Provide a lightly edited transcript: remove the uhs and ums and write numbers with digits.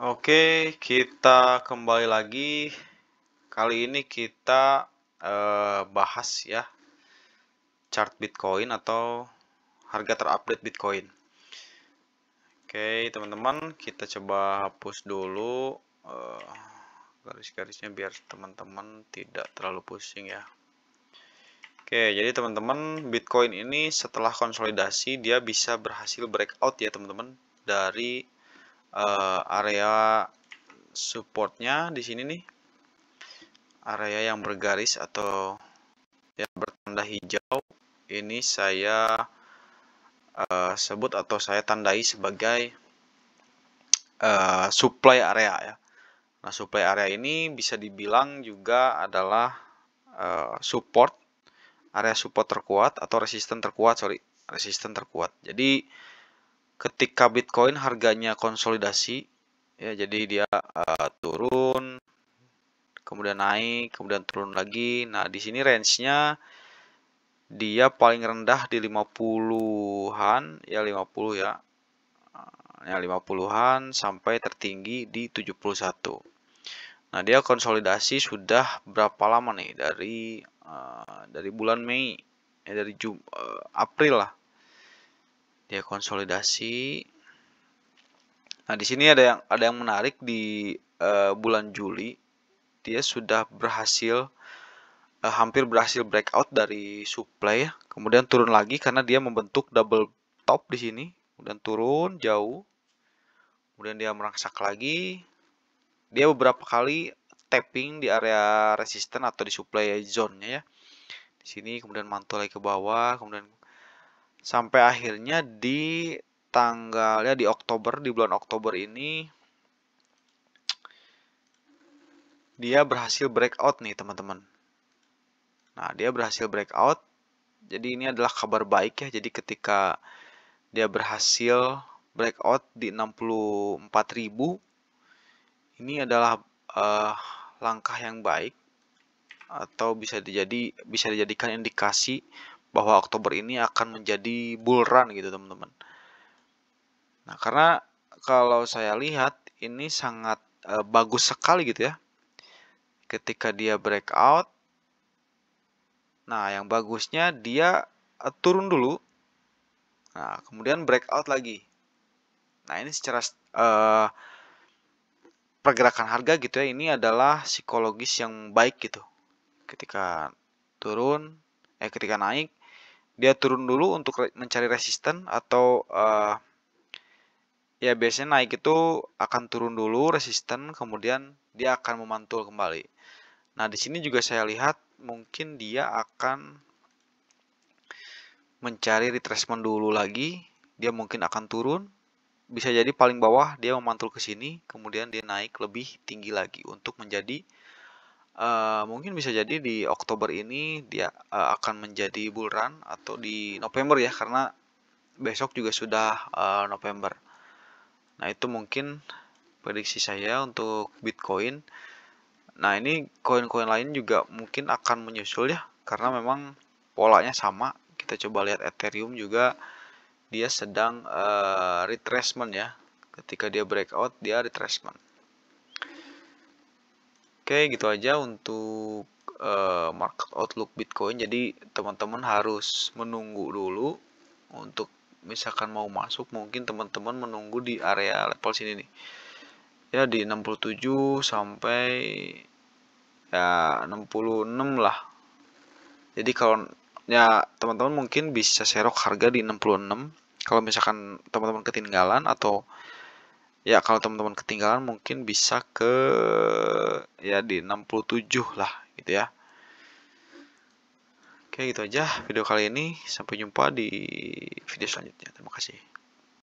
Oke, kita kembali lagi. Kali ini kita bahas ya chart Bitcoin atau harga terupdate Bitcoin. Oke, teman-teman, kita coba hapus dulu garis-garisnya biar teman-teman tidak terlalu pusing ya. Oke, jadi teman-teman, Bitcoin ini setelah konsolidasi dia bisa berhasil breakout ya teman-teman dari area supportnya di sini nih, area yang bergaris atau yang bertanda hijau ini saya sebut atau saya tandai sebagai supply area ya. Nah, supply area ini bisa dibilang juga adalah support, area support terkuat atau resisten terkuat. Jadi ketika Bitcoin harganya konsolidasi ya, jadi dia turun, kemudian naik, kemudian turun lagi. Nah, di sini range-nya dia paling rendah di 50-an ya, 50 ya. Ya 50-an sampai tertinggi di 71. Nah, dia konsolidasi sudah berapa lama nih? Dari bulan Mei ya, dari April lah. Dia konsolidasi. Nah, di sini ada yang menarik di bulan Juli dia sudah hampir berhasil breakout dari supply ya. Kemudian turun lagi karena dia membentuk double top di sini, kemudian turun jauh. Kemudian dia merangsak lagi. Dia beberapa kali tapping di area resisten atau di supply zone-nya ya. Di sini kemudian mantul lagi ke bawah, kemudian sampai akhirnya di tanggalnya di bulan Oktober ini dia berhasil breakout nih teman-teman. Nah, dia berhasil breakout. Jadi ini adalah kabar baik ya. Jadi ketika dia berhasil breakout di 64.000, ini adalah langkah yang baik atau bisa dijadikan indikasi bahwa Oktober ini akan menjadi bull run gitu teman-teman. Nah, karena kalau saya lihat ini sangat bagus sekali gitu ya. Ketika dia breakout, nah yang bagusnya dia turun dulu. Nah, kemudian breakout lagi. Nah, ini secara pergerakan harga gitu ya, ini adalah psikologis yang baik gitu. Ketika ketika naik, dia turun dulu untuk mencari resisten atau ya biasanya naik itu akan turun dulu resisten, kemudian dia akan memantul kembali. Nah, di sini juga saya lihat mungkin dia akan mencari retracement dulu lagi, dia mungkin akan turun. Bisa jadi paling bawah dia memantul ke sini, kemudian dia naik lebih tinggi lagi untuk menjadi mungkin bisa jadi di Oktober ini dia akan menjadi bull run atau di November ya, karena besok juga sudah November. Nah, itu mungkin prediksi saya untuk Bitcoin. Nah, ini koin-koin lain juga mungkin akan menyusul ya, karena memang polanya sama. Kita coba lihat Ethereum juga dia sedang retracement ya. Ketika dia breakout, dia retracement. Oke, gitu aja untuk market outlook Bitcoin. Jadi teman-teman harus menunggu dulu untuk misalkan mau masuk, mungkin teman-teman menunggu di area level sini nih. Ya di 67 sampai ya 66 lah. Jadi kalau ya teman-teman mungkin bisa serok harga di 66. Kalau misalkan teman-teman ketinggalan atau ya kalau teman-teman ketinggalan mungkin bisa ke ya di 67 lah gitu ya. Oke, gitu aja video kali ini. Sampai jumpa di video selanjutnya. Terima kasih.